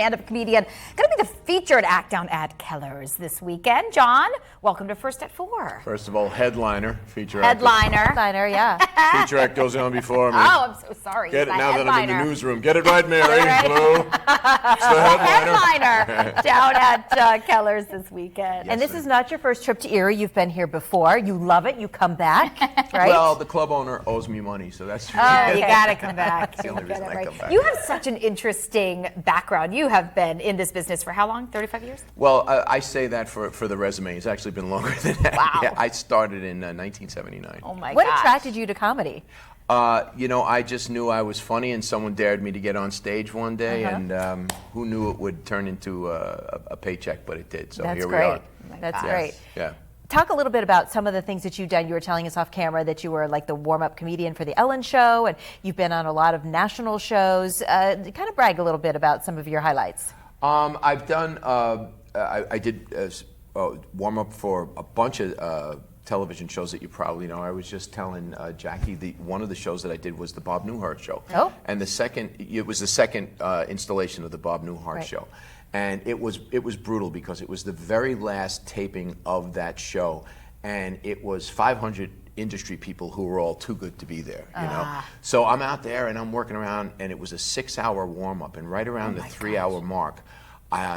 stand-up comedian, going to be the featured act down at Kellar's this weekend. John, welcome to First at 4. First of all, headliner, feature Headliner. Headliner, yeah. act. Feature act goes on before me. Oh, I'm so sorry. Get it He's now the that I'm in the headliner. newsroom. Get it right, Mary. Right. Hello. It's the Headliner down at Kellar's this weekend. And this is not your first trip to Erie. You've been here before. You love it. You come back, right? Well, the club owner owes me money, so that's You got to come back. the only You get reason it I right. come back. You have such an interesting background. You have been in this business for how long? 35 years? Well, I say that for the resume. It's actually been longer than that. Wow. Yeah, I started in 1979. Oh my What gosh. attracted you to comedy? I just knew I was funny, and someone dared me to get on stage one day, and who knew it would turn into a paycheck, but it did. So That's here great. we are. That's gosh. great. Yeah. Talk a little bit about some of the things that you've done. You were telling us off camera that you were like the warm-up comedian for the Ellen Show, and you've been on a lot of national shows. Kind of brag a little bit about some of your highlights. I've done. I did warm up for a bunch of television shows that you probably know. I was just telling Jackie one of the shows that I did was the Bob Newhart Show. Oh. And it was the second installation of the Bob Newhart Right. Show, and it was brutal because it was the very last taping of that show, and it was 500 industry people who were all too good to be there, you know. So I'm out there and I'm working around, and it was a 6-hour warm up, and right around the 3-hour mark,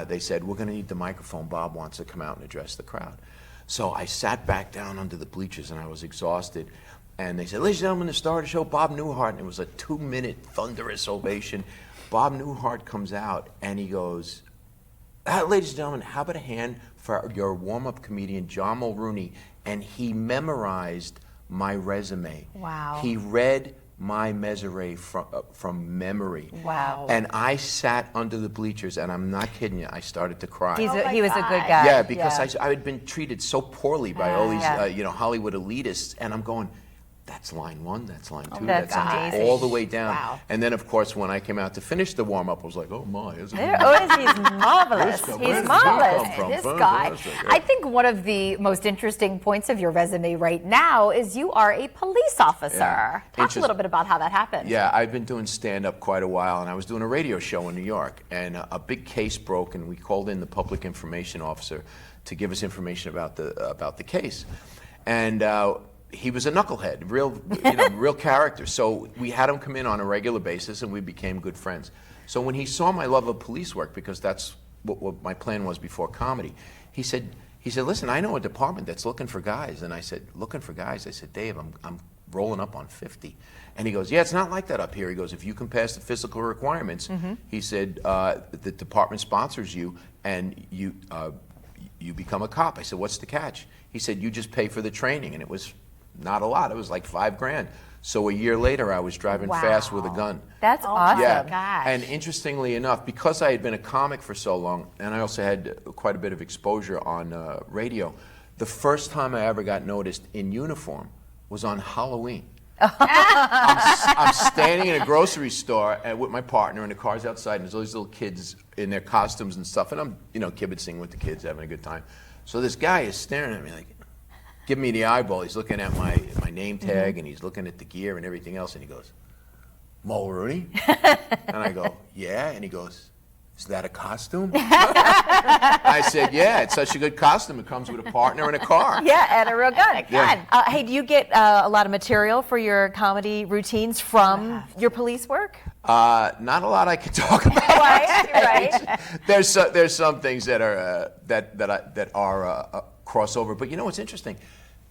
they said, we're going to need the microphone. Bob wants to come out and address the crowd. So I sat back down under the bleachers and I was exhausted. And they said, ladies and gentlemen, the star of the show, Bob Newhart. And it was a 2-minute thunderous ovation. Bob Newhart comes out and he goes, ladies and gentlemen, how about a hand for your warm-up comedian, John Mulrooney? And he memorized my resume. Wow. He read my measure from memory. Wow. And I sat under the bleachers, and I'm not kidding you, I started to cry. He my was a God. good guy. Yeah, because I had been treated so poorly by all these, Yeah. Hollywood elitists, and I'm going, that's line 1, that's line 2, that's that's line amazing. all the way down. Wow. And then, of course, when I came out to finish the warm-up, I was like, oh my, isn't he? He's marvelous. Where He's does he marvelous. come from? This Fantastic. guy. I think one of the most interesting points of your resume right now is you are a police officer. Yeah. Talk a little bit about how that happened. Yeah, I've been doing stand-up quite a while, and I was doing a radio show in New York, and a big case broke, and we called in the public information officer to give us information about the case. And he was a knucklehead, real character. So we had him come in on a regular basis, and we became good friends. So when he saw my love of police work, because that's what my plan was before comedy, he said, listen, I know a department that's looking for guys. And I said, looking for guys? I said, Dave, I'm rolling up on 50. And he goes, yeah, it's not like that up here. He goes, if you can pass the physical requirements, he said, the department sponsors you, and you become a cop. I said, what's the catch? He said, you just pay for the training. And it was not a lot. It was like $5,000. So a year later, I was driving fast with a gun. That's awesome. Yeah, gosh. and interestingly enough, because I had been a comic for so long, and I also had quite a bit of exposure on radio, the first time I ever got noticed in uniform was on Halloween. I'm standing in a grocery store with my partner, and the car's outside, and there's all these little kids in their costumes and stuff, and I'm, kibitzing with the kids, having a good time. So this guy is staring at me like, giving me the eyeball. He's looking at my name tag, and he's looking at the gear and everything else, and he goes, Mulrooney? And I go, yeah. And he goes, is that a costume? I said, yeah, it's such a good costume. It comes with a partner and a car. Yeah, and a real gun. Yeah. Hey, do you get a lot of material for your comedy routines from your police work? Not a lot I can talk about. Right. There's some things that are crossover. But you know what's interesting?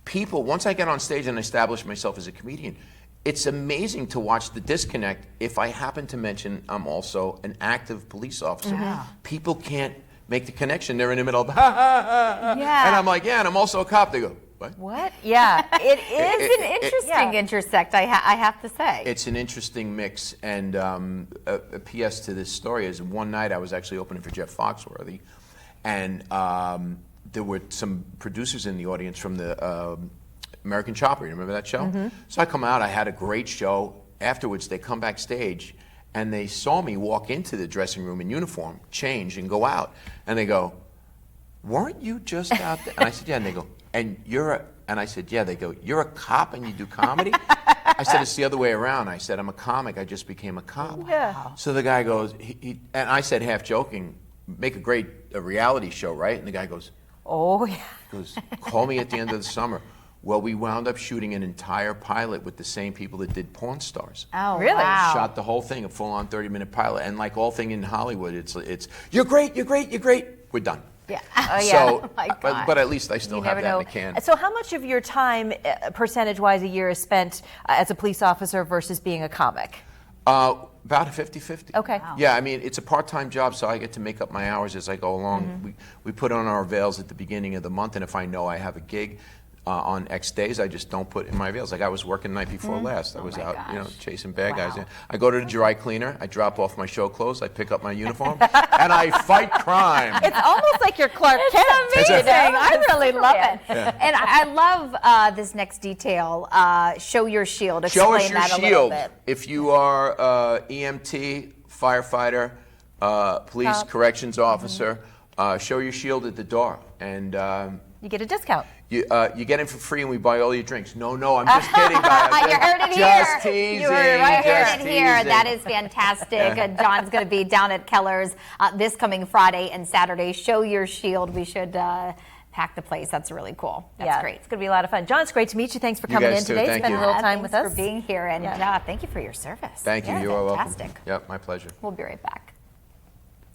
People, once I get on stage and establish myself as a comedian, it's amazing to watch the disconnect if I happen to mention I'm also an active police officer. People can't make the connection. They're in the middle of, ha, ha, ha, ha. Yeah. And I'm like, yeah, and I'm also a cop. They go, what? What? Yeah. It is an interesting intersect, I have to say. It's an interesting mix, and a PS to this story is one night I was actually opening for Jeff Foxworthy, and there were some producers in the audience from the American Chopper. You remember that show? So I come out, I had a great show. Afterwards, they come backstage, and they saw me walk into the dressing room in uniform, change, and go out. And they go, weren't you just out there? And I said, yeah. And they go, and I said, yeah. They go, you're a cop and you do comedy? I I said, it's the other way around. I said, I'm a comic. I just became a cop. Yeah. So the guy goes, and I said, half joking, make a great reality show, right? And the guy goes, Oh, yeah. he goes, call me at the end of the summer. Well, we wound up shooting an entire pilot with the same people that did Porn Stars. Oh, Really? wow. Shot the whole thing, a full-on 30-minute pilot. And like all thing in Hollywood, it's you're great, you're great, you're great. We're done. Yeah. Oh, yeah. So, Oh my God. but at least I still You have never that know. in the can. So how much of your time, percentage-wise, a year is spent as a police officer versus being a comic? About a 50-50. Okay. Wow. Yeah, I mean, it's a part-time job, so I get to make up my hours as I go along. We put on our veils at the beginning of the month, and if I know I have a gig on X days, I just don't put in my veils. Like I was working the night before last. I was my out, gosh. chasing bad guys. Wow. I go to the dry cleaner, I drop off my show clothes, I pick up my uniform, and I fight crime. It's almost like you're Clark Kent. It's amazing. you know? I really love Yeah. it. And I love this next detail. Show your shield. Show Explain us your that a little shield. bit. If you are EMT, firefighter, police, corrections officer, show your shield at the door. And You get a discount. you get in for free and we buy all your drinks. No, I'm just kidding. Guys. You heard it Just here. teasing. You heard just it here. teasing. That is fantastic. John's going to be down at Kellar's this coming Friday and Saturday. Show your shield. We should pack the place. That's really cool. That's great. It's going to be a lot of fun. John, it's great to meet you. Thanks for You coming guys in too. today. Thank Spend you. a little time Thanks with us. for being here, and thank you for your service. Thank you. Yeah, You are welcome. fantastic. Yep, my pleasure. We'll be right back.